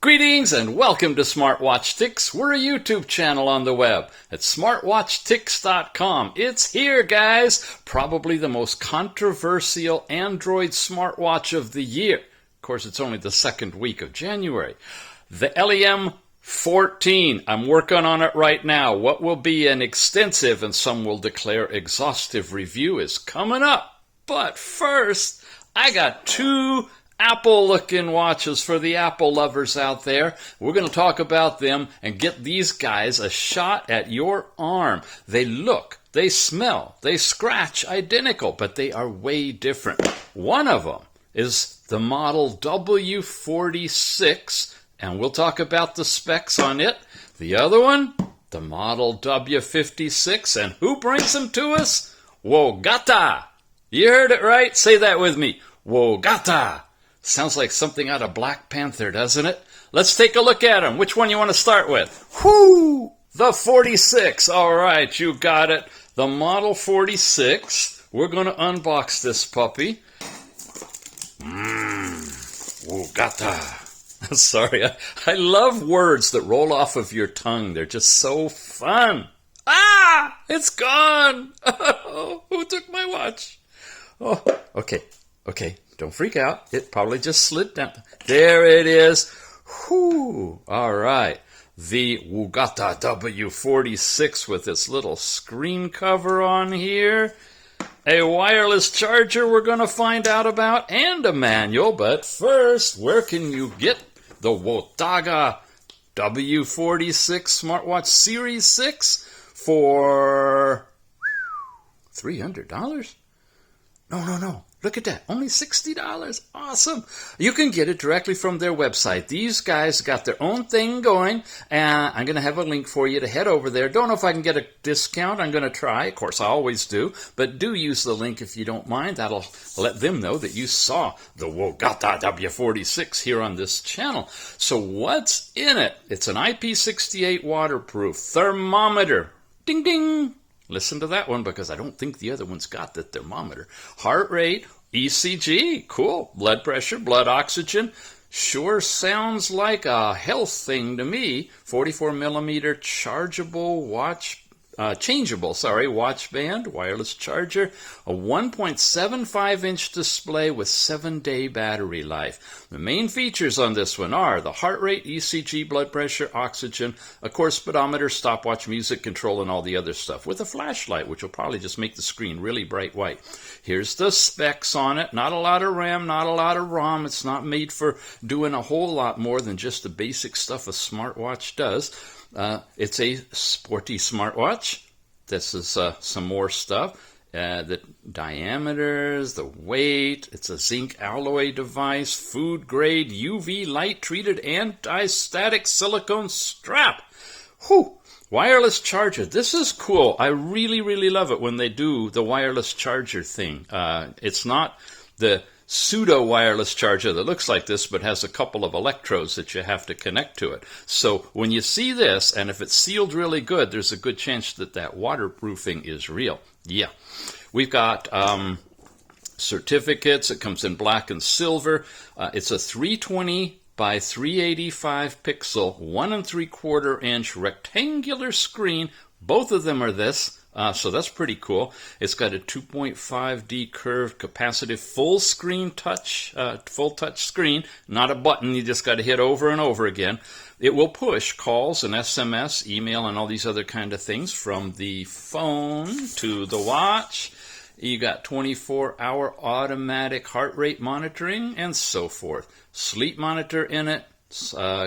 Greetings and welcome to Smartwatch Ticks. We're a YouTube channel on the web at smartwatchticks.com. It's here, guys. Probably the most controversial Android smartwatch of the year. Of course, it's only the second week of January. The LEM14. I'm working on it right now. What will be an extensive and some will declare exhaustive review is coming up. But first, I got two Apple-looking watches for the Apple lovers out there. We're going to talk about them and get these guys a shot at your arm. They look, they smell, they scratch identical, but they are way different. One of them is the model W46, and we'll talk about the specs on it. The other one, the model W56, and who brings them to us? WOGATA. You heard it right. Say that with me. WOGATA. Sounds like something out of Black Panther, doesn't it? Let's take a look at them. Which one you want to start with? Whoo! The 46. All right, you got it. The Model 46. We're going to unbox this puppy. WOGATA. Sorry, I love words that roll off of your tongue. They're just so fun. Ah! It's gone! Oh, who took my watch? Oh, okay. Don't freak out. It probably just slid down. There it is. Whew. All right. The WOGATA W46 with its little screen cover on here. A wireless charger we're going to find out about and a manual. But first, where can you get the WOGATA W46 Smartwatch Series 6 for $300? No. Look at that. Only $60. Awesome. You can get it directly from their website. These guys got their own thing going, and I'm going to have a link for you to head over there. Don't know if I can get a discount. I'm going to try. Of course, I always do. But do use the link if you don't mind. That'll let them know that you saw the WOGATA W46 here on this channel. So what's in it? It's an IP68 waterproof thermometer. Ding, ding. Listen to that one because I don't think the other one's got the thermometer. Heart rate, ECG, cool. Blood pressure, blood oxygen. Sure sounds like a health thing to me. 44 millimeter chargeable changeable watch band, wireless charger, a 1.75-inch display with 7-day battery life. The main features on this one are the heart rate, ECG, blood pressure, oxygen, of course, speedometer, stopwatch, music control, and all the other stuff, with a flashlight, which will probably just make the screen really bright white. Here's the specs on it. Not a lot of RAM, not a lot of ROM. It's not made for doing a whole lot more than just the basic stuff a smartwatch does. It's a sporty smartwatch. This is some more stuff. The diameters, the weight. It's a zinc alloy device, food grade, UV light treated anti-static silicone strap. Whew! Wireless charger. This is cool. I really love it when they do the wireless charger thing. It's not the pseudo wireless charger that looks like this but has a couple of electrodes that you have to connect to it. So when you see this, and if it's sealed really good, there's a good chance that waterproofing is real. Yeah. We've got certificates. It comes in black and silver. It's a 320 by 385 pixel 1 3/4 inch rectangular screen. Both of them are this. So that's pretty cool. It's got a 2.5D curved capacitive full touch screen, not a button you just got to hit over and over again. It will push calls and SMS, email, and all these other kind of things from the phone to the watch. You got 24-hour automatic heart rate monitoring and so forth. Sleep monitor in it.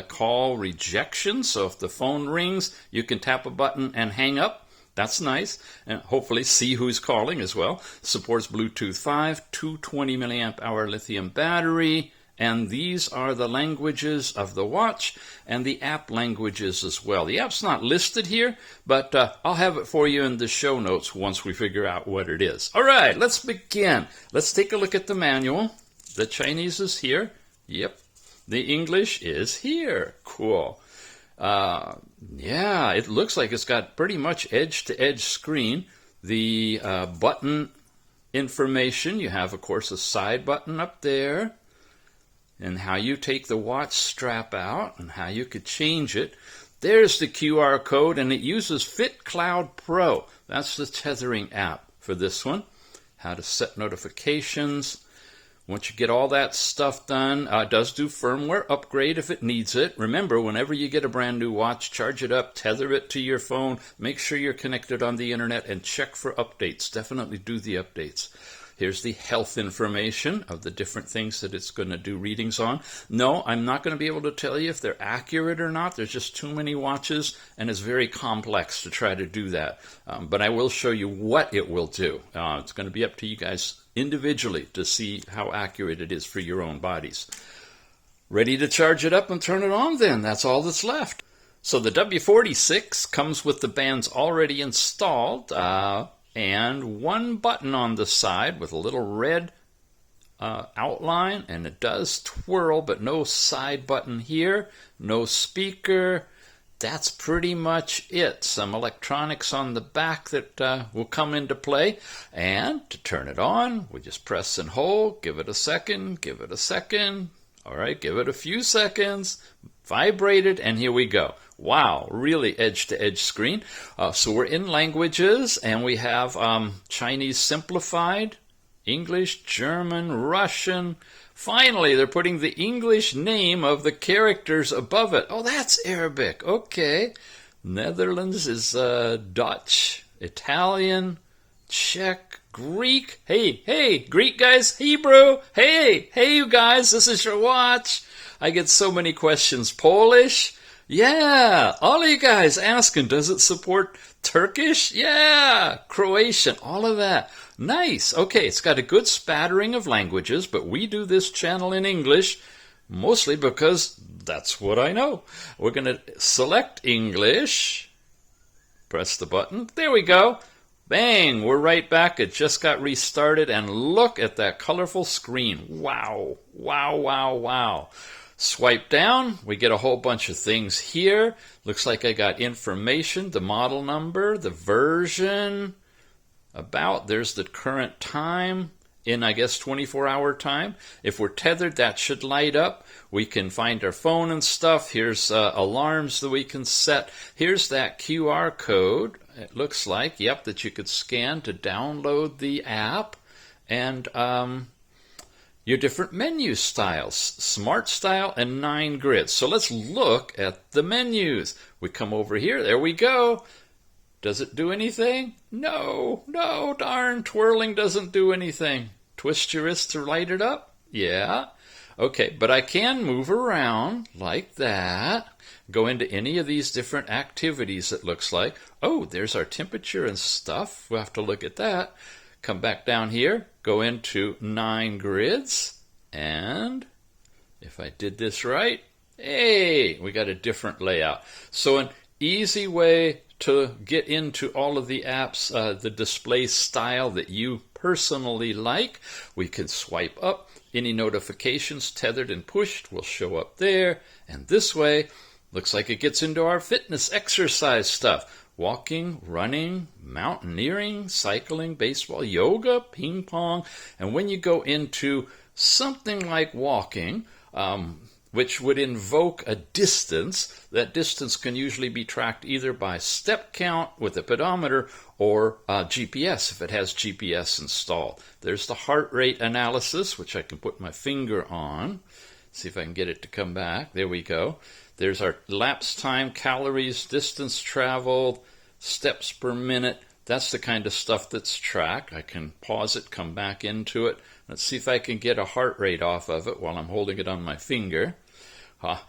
Call rejection, so if the phone rings, you can tap a button and hang up. That's nice, and hopefully see who's calling as well. Supports Bluetooth 5, 220 milliamp hour lithium battery, and these are the languages of the watch and the app languages as well. The app's not listed here, but I'll have it for you in the show notes once we figure out what it is. All right, let's begin. Let's take a look at the manual. The Chinese is here. Yep. The English is here. Cool. Yeah, it looks like it's got pretty much edge-to-edge screen. The button information, you have, of course, a side button up there. and how you take the watch strap out and how you could change it. There's the QR code, and it uses FitCloud Pro. That's the tethering app for this one. How to set notifications. Once you get all that stuff done, it does do firmware upgrade if it needs it. Remember, whenever you get a brand new watch, charge it up, tether it to your phone, make sure you're connected on the internet, and check for updates. Definitely do the updates. Here's the health information of the different things that it's going to do readings on. No, I'm not going to be able to tell you if they're accurate or not. There's just too many watches, and it's very complex to try to do that. But I will show you what it will do. It's going to be up to you guys individually to see how accurate it is for your own bodies. Ready to charge it up and turn it on then. That's all that's left. So the W46 comes with the bands already installed. And one button on the side with a little red outline, and it does twirl, but no side button here, no speaker. That's pretty much it. Some electronics on the back that will come into play. And to turn it on, we just press and hold, give it a second, give it a second. All right, give it a few seconds, vibrate it, and here we go. Wow, really edge-to-edge screen. So we're in languages, and we have Chinese simplified, English, German, Russian. Finally, they're putting the English name of the characters above it. Oh, that's Arabic. Okay. Netherlands is Dutch, Italian, Czech, Greek. Hey, Greek guys, Hebrew. Hey, you guys, this is your watch. I get so many questions. Polish. Yeah, all of you guys asking, does it support Turkish? Yeah, Croatian, all of that. Nice. Okay, it's got a good spattering of languages, but we do this channel in English mostly because that's what I know. We're going to select English, press the button. There we go. Bang, we're right back. It just got restarted, and look at that colorful screen. Wow, wow, wow, wow. Swipe down, we get a whole bunch of things here. Looks like I got information, the model number, the version, there's the current time in, I guess, 24-hour time. If we're tethered, that should light up. We can find our phone and stuff. Here's alarms that we can set. Here's that QR code, it looks like, yep, that you could scan to download the app. And your different menu styles, Smart Style and 9 grids. So let's look at the menus. We come over here, there we go. Does it do anything? No, darn, twirling doesn't do anything. Twist your wrist to light it up? Yeah. Okay, but I can move around like that. Go into any of these different activities, it looks like. Oh, there's our temperature and stuff. We'll have to look at that. Come back down here, go into 9 grids, and if I did this right, hey, we got a different layout. So an easy way to get into all of the apps, the display style that you personally like. We can swipe up. Any notifications tethered and pushed will show up there. And this way, looks like it gets into our fitness exercise stuff. Walking, running, mountaineering, cycling, baseball, yoga, ping pong. And when you go into something like walking, which would invoke a distance, that distance can usually be tracked either by step count with a pedometer or GPS if it has GPS installed. There's the heart rate analysis, which I can put my finger on. See if I can get it to come back. There we go. There's our lapse time, calories, distance traveled, steps per minute. That's the kind of stuff that's tracked. I can pause it, come back into it. Let's see if I can get a heart rate off of it while I'm holding it on my finger.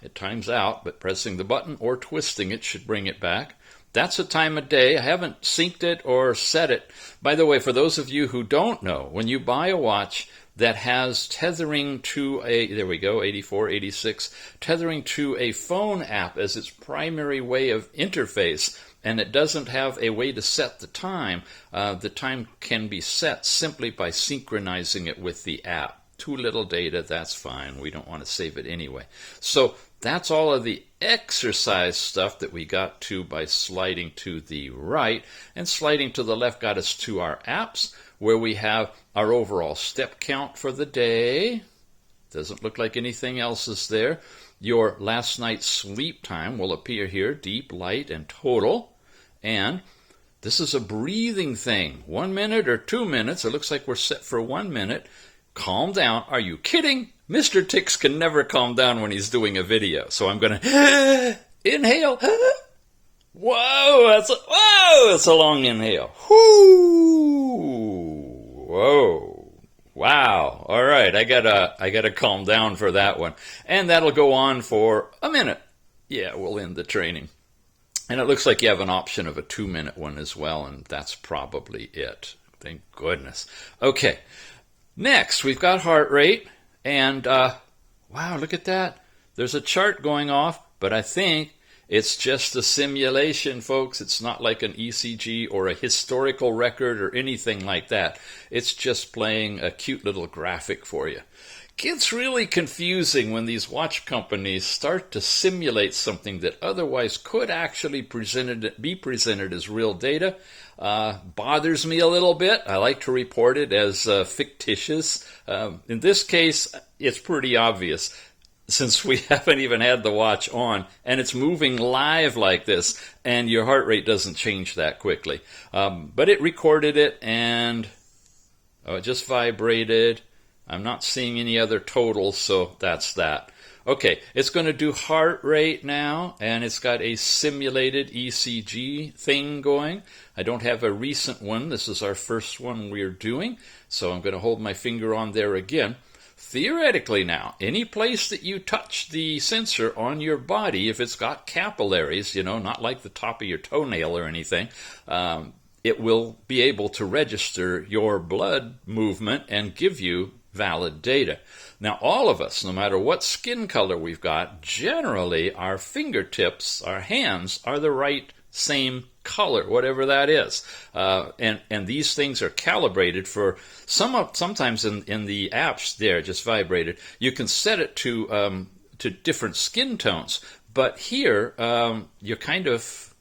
It times out, but pressing the button or twisting it should bring it back. That's a time of day. I haven't synced it or set it. By the way, for those of you who don't know, when you buy a watch that has tethering to there we go, 84, 86, tethering to a phone app as its primary way of interface, and it doesn't have a way to set the time can be set simply by synchronizing it with the app. Too little data, that's fine. We don't want to save it anyway. So that's all of the exercise stuff that we got to by sliding to the right, and sliding to the left got us to our apps, where we have our overall step count for the day. Doesn't look like anything else is there. Your last night's sleep time will appear here, deep, light, and total. And this is a breathing thing. 1 minute or 2 minutes. It looks like we're set for 1 minute. Calm down. Are you kidding? Mr. Tix can never calm down when he's doing a video. So I'm going to inhale. Whoa, that's a long inhale. Whoo, whoa, wow. All right, I gotta calm down for that one, and that'll go on for a minute. Yeah, we'll end the training. And it looks like you have an option of a 2-minute one as well, and that's probably it. Thank goodness. Okay, next we've got heart rate, and wow, look at that. There's a chart going off, but I think it's just a simulation, folks. It's not like an ECG or a historical record or anything like that. It's just playing a cute little graphic for you. Gets really confusing when these watch companies start to simulate something that otherwise could actually be presented as real data. Bothers me a little bit. I like to report it as fictitious. In this case, it's pretty obvious, since we haven't even had the watch on, and it's moving live like this, and your heart rate doesn't change that quickly. But it recorded it, and it just vibrated. I'm not seeing any other totals, so that's that. Okay, it's going to do heart rate now, and it's got a simulated ECG thing going. I don't have a recent one. This is our first one we're doing, so I'm going to hold my finger on there again. Theoretically now, any place that you touch the sensor on your body, if it's got capillaries, not like the top of your toenail or anything, it will be able to register your blood movement and give you valid data. Now, all of us, no matter what skin color we've got, generally our fingertips, our hands, are the right same color, whatever that is. And these things are calibrated for sometimes in the apps there, just vibrated. You can set it to different skin tones, but here you're kind of,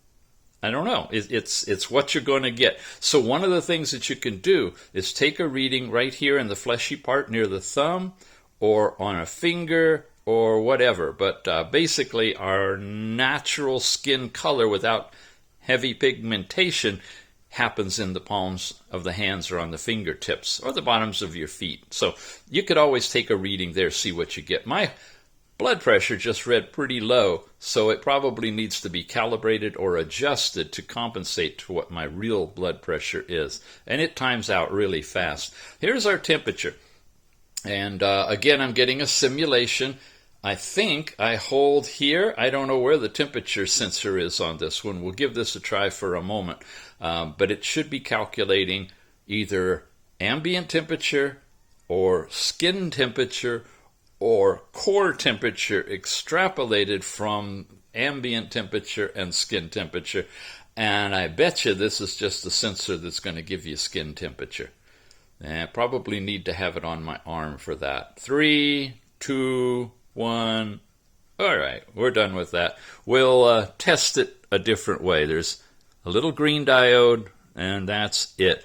I don't know, it's what you're going to get. So one of the things that you can do is take a reading right here in the fleshy part near the thumb or on a finger or whatever. But basically our natural skin color without heavy pigmentation happens in the palms of the hands or on the fingertips or the bottoms of your feet. So you could always take a reading there, see what you get. My blood pressure just read pretty low, so it probably needs to be calibrated or adjusted to compensate to what my real blood pressure is. And it times out really fast. Here's our temperature. And again, I'm getting a simulation. I think I hold here. I don't know where the temperature sensor is on this one. We'll give this a try for a moment. But it should be calculating either ambient temperature or skin temperature or core temperature extrapolated from ambient temperature and skin temperature. And I bet you this is just a sensor that's going to give you skin temperature. And I probably need to have it on my arm for that. 3, 2, 1. All right, we're done with that. We'll test it a different way. There's a little green diode, and that's it.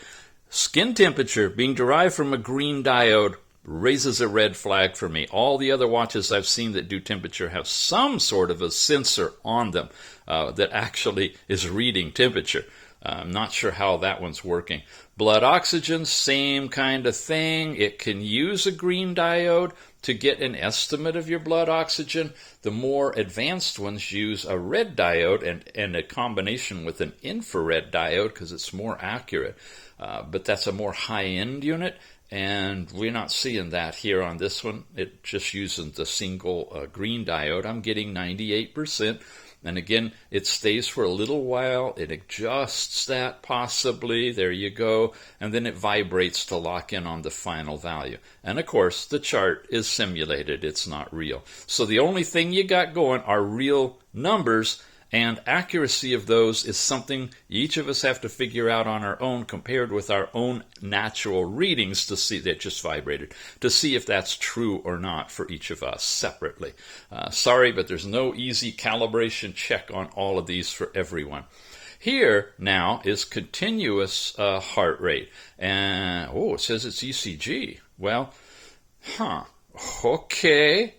Skin temperature being derived from a green diode raises a red flag for me. All the other watches I've seen that do temperature have some sort of a sensor on them that actually is reading temperature. I'm not sure how that one's working. Blood oxygen, same kind of thing. It can use a green diode to get an estimate of your blood oxygen. The more advanced ones use a red diode and a combination with an infrared diode because it's more accurate. But that's a more high-end unit. And we're not seeing that here on this one. It just uses the single green diode. I'm getting 98%. And again, it stays for a little while. It adjusts that possibly. There you go. And then it vibrates to lock in on the final value. And of course, the chart is simulated. It's not real. So the only thing you got going are real numbers. And accuracy of those is something each of us have to figure out on our own compared with our own natural readings to see that just vibrated, to see if that's true or not for each of us separately. Sorry, but there's no easy calibration check on all of these for everyone. Here now is continuous heart rate. And, it says it's ECG. Well, Okay.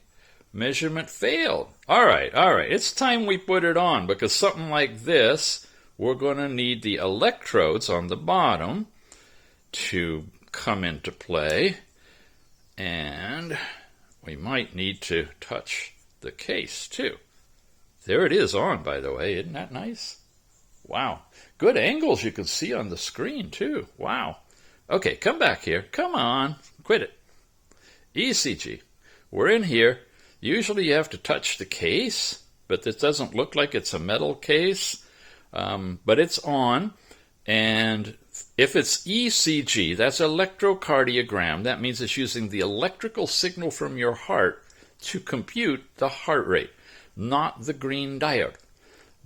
Measurement failed. All right. It's time we put it on, because something like this, we're going to need the electrodes on the bottom to come into play. And we might need to touch the case too. There it is on, by the way. Isn't that nice? Wow. Good angles you can see on the screen too. Wow. Okay, come back here. Come on. Quit it. ECG. We're in here. Usually you have to touch the case, but this doesn't look like it's a metal case. But it's on. And if it's ECG, that's electrocardiogram. That means it's using the electrical signal from your heart to compute the heart rate, not the green diode.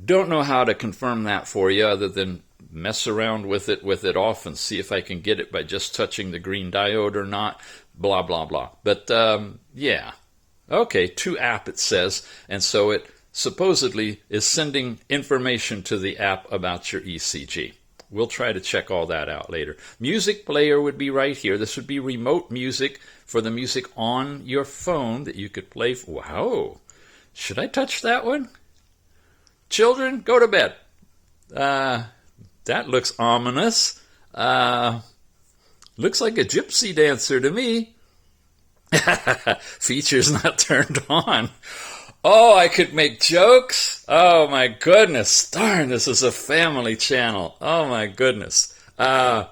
Don't know how to confirm that for you other than mess around with it off and see if I can get it by just touching the green diode or not, blah, blah, blah. But, yeah. Okay, to app it says, and so it supposedly is sending information to the app about your ECG. We'll try to check all that out later. Music player would be right here. This would be remote music for the music on your phone that you could play. Wow. Should I touch that one? Children, go to bed. That looks ominous. Looks like a gypsy dancer to me. Features not turned on. Oh, I could make jokes. Oh, my goodness. Darn, this is a family channel. Oh, my goodness. Okay,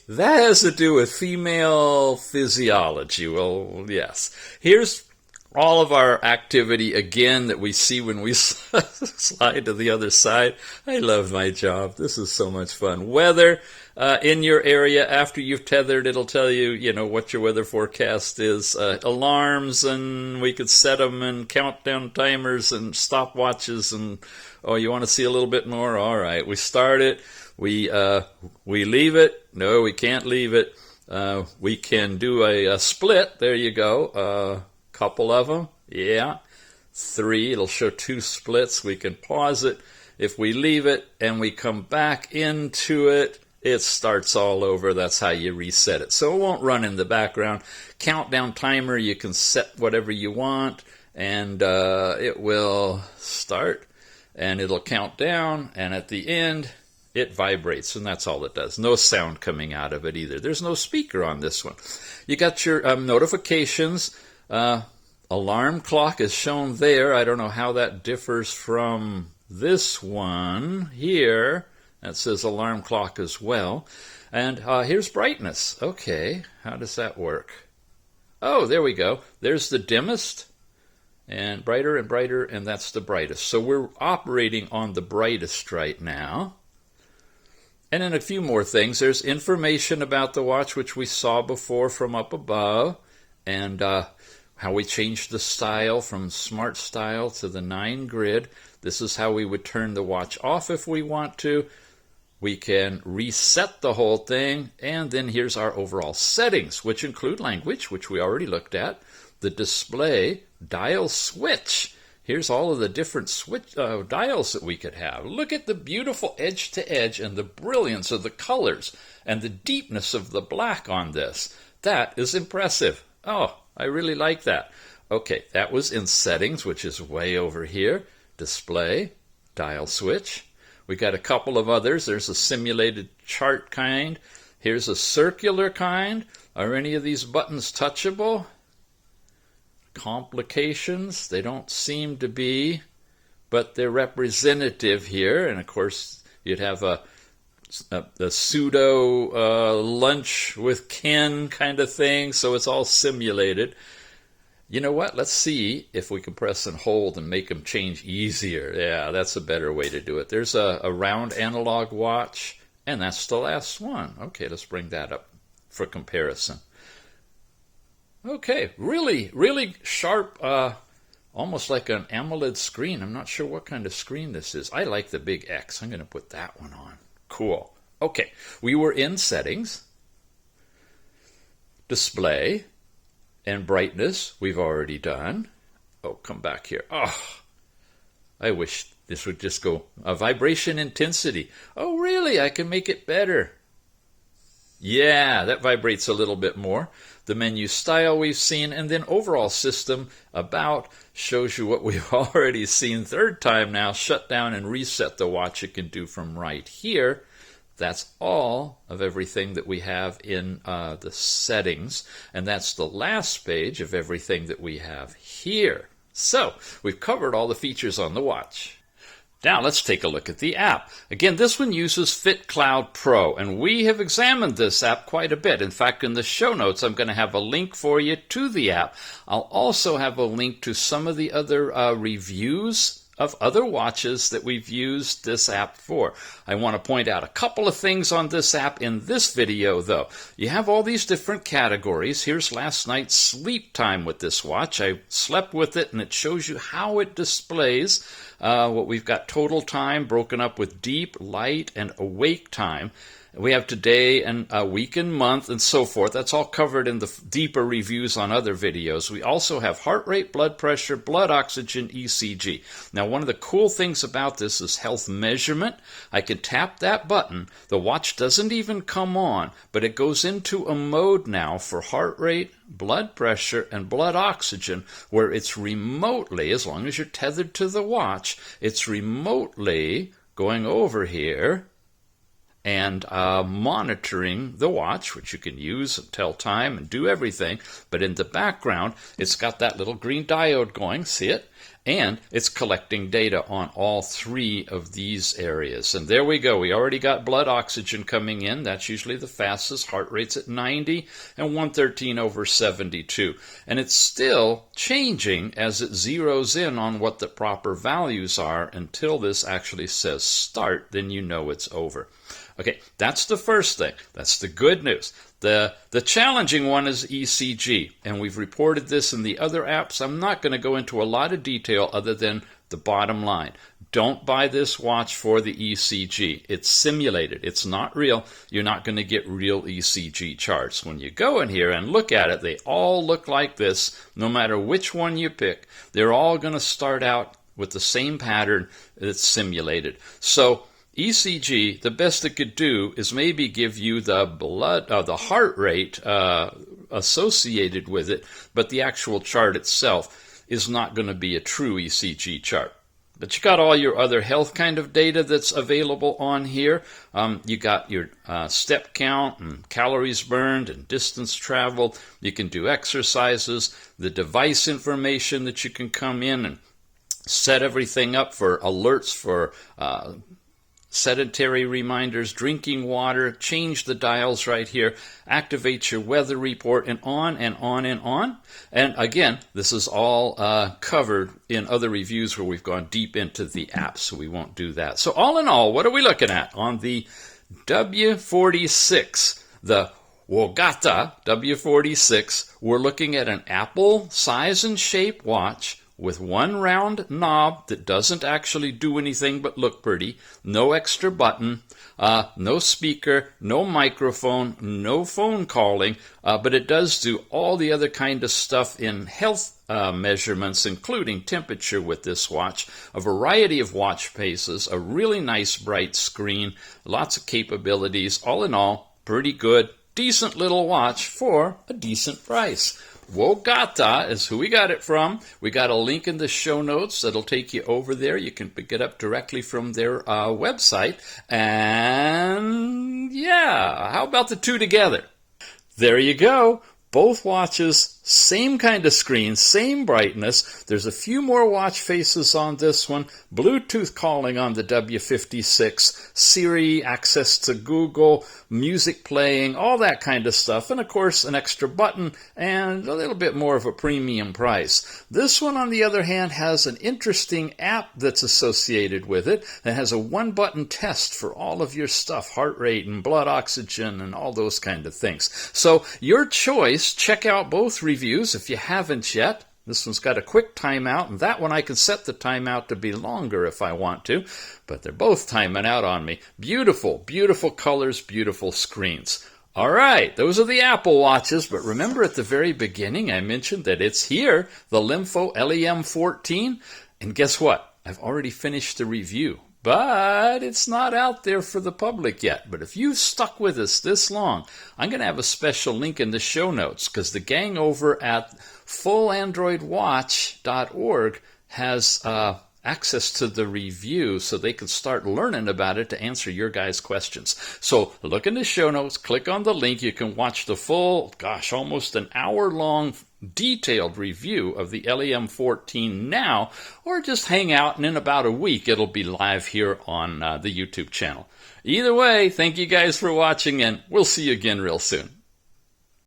that has to do with female physiology. Well, yes. Here's all of our activity again that we see when we slide to the other side. I love my job. This is so much fun. Weather in your area after you've tethered, it'll tell you, what your weather forecast is. Alarms, and we could set them, and countdown timers and stopwatches. And oh, you want to see a little bit more? All right, we start it. We leave it. No, we can't leave it. We can do a split. There you go. Couple of them. Yeah. 3. It'll show 2 splits. We can pause it. If we leave it and we come back into it, it starts all over. That's how you reset it. So it won't run in the background. Countdown timer, you can set whatever you want, and it will start, and it'll count down, and at the end, it vibrates, and that's all it does. No sound coming out of it either. There's no speaker on this one. You got your notifications. Alarm clock is shown there. I don't know how that differs from this one here. That says alarm clock as well. And here's brightness. Okay, how does that work? Oh, there we go. There's the dimmest, and brighter, and that's the brightest. So we're operating on the brightest right now. And then a few more things. There's information about the watch, which we saw before from up above, and how we changed the style from Smart Style to the 9 grid. This is how we would turn the watch off if we want to. We can reset the whole thing, and then here's our overall settings, which include language, which we already looked at, the display, dial switch. Here's all of the different switch dials that we could have. Look at the beautiful edge to edge and the brilliance of the colors and the deepness of the black on this. That is impressive. Oh, I really like that. Okay, that was in settings, which is way over here. Display, dial switch. We got a couple of others. There's a simulated chart kind. Here's a circular kind. Are any of these buttons touchable? Complications, they don't seem to be, but they're representative here. And of course, you'd have a pseudo lunch with Ken kind of thing, so it's all simulated. You know what? Let's see if we can press and hold and make them change easier. Yeah, that's a better way to do it. There's a round analog watch, and that's the last one. Okay, let's bring that up for comparison. Okay, really, really sharp, almost like an AMOLED screen. I'm not sure what kind of screen this is. I like the big X. I'm going to put that one on. Cool. Okay, we were in settings, display, and brightness we've already done. Oh, come back here. Oh, I wish this would just go vibration intensity. Oh, really? I can make it better. Yeah, that vibrates a little bit more. The menu style we've seen, and then overall system about shows you what we've already seen. Third time now, shut down and reset the watch you can do from right here. That's all of everything that we have in the settings, and that's the last page of everything that we have here. So we've covered all the features on the watch. Now let's take a look at the app. Again, this one uses FitCloud Pro, and we have examined this app quite a bit. In fact, in the show notes, I'm going to have a link for you to the app. I'll also have a link to some of the other reviews of other watches that we've used this app for. I want to point out a couple of things on this app in this video, though. You have all these different categories. Here's last night's sleep time with this watch. I slept with it, and it shows you how it displays what we've got: total time broken up with deep, light, and awake time. We have today and a week and month and so forth. That's all covered in the deeper reviews on other videos. We also have heart rate, blood pressure, blood oxygen, ECG. Now, one of the cool things about this is health measurement. I can tap that button. The watch doesn't even come on, but it goes into a mode now for heart rate, blood pressure, and blood oxygen, where it's remotely, as long as you're tethered to the watch, it's remotely going over here and monitoring the watch, which you can use and tell time and do everything. But in the background, it's got that little green diode going, see it? And it's collecting data on all three of these areas. And there we go. We already got blood oxygen coming in. That's usually the fastest. Heart rate's at 90 and 113/72. And it's still changing as it zeroes in on what the proper values are until this actually says start. Then you know it's over. Okay, that's the first thing. That's the good news. The challenging one is ECG, and we've reported this in the other apps. I'm not going to go into a lot of detail other than the bottom line. Don't buy this watch for the ECG. It's simulated. It's not real. You're not going to get real ECG charts. When you go in here and look at it, they all look like this. No matter which one you pick, they're all going to start out with the same pattern that's simulated. So ECG, the best it could do is maybe give you the the heart rate associated with it, but the actual chart itself is not going to be a true ECG chart. But you got all your other health kind of data that's available on here. You got your step count and calories burned and distance traveled. You can do exercises, the device information that you can come in and set everything up for alerts for sedentary reminders, drinking water, change the dials right here, activate your weather report, and on and on and on. And again, this is all covered in other reviews where we've gone deep into the app, so we won't do that. So all in all, what are we looking at? On the W46, the WOGATA W46, we're looking at an Apple size and shape watch with one round knob that doesn't actually do anything but look pretty, no extra button, no speaker, no microphone, no phone calling, but it does do all the other kind of stuff in health measurements, including temperature with this watch, a variety of watch faces, a really nice bright screen, lots of capabilities. All in all, pretty good, decent little watch for a decent price. WOGATA is who we got it from. We got a link in the show notes that'll take you over there. You can pick it up directly from their website. And yeah, how about the two together? There you go. Both watches, same kind of screen, same brightness. There's a few more watch faces on this one. Bluetooth calling on the W56, Siri, access to Google, music playing, all that kind of stuff. And of course, an extra button and a little bit more of a premium price. This one, on the other hand, has an interesting app that's associated with it. It has a one-button test for all of your stuff, heart rate and blood oxygen and all those kind of things. So your choice. Check out both reviews if you haven't yet. This one's got a quick timeout, and that one I can set the timeout to be longer if I want to, but they're both timing out on me. Beautiful, beautiful colors, beautiful screens. All right, those are the Apple Watches, but remember at the very beginning I mentioned that it's here, the Limfo LEM14, and guess what? I've already finished the review. but it's not out there for the public yet. But if you've stuck with us this long, I'm going to have a special link in the show notes, because the gang over at fullandroidwatch.org has access to the review, so they can start learning about it to answer your guys' questions. So look in the show notes, click on the link. You can watch the full, almost an hour-long detailed review of the LEM14 now, or just hang out, and in about a week it'll be live here on the YouTube channel. Either way, thank you guys for watching, and we'll see you again real soon.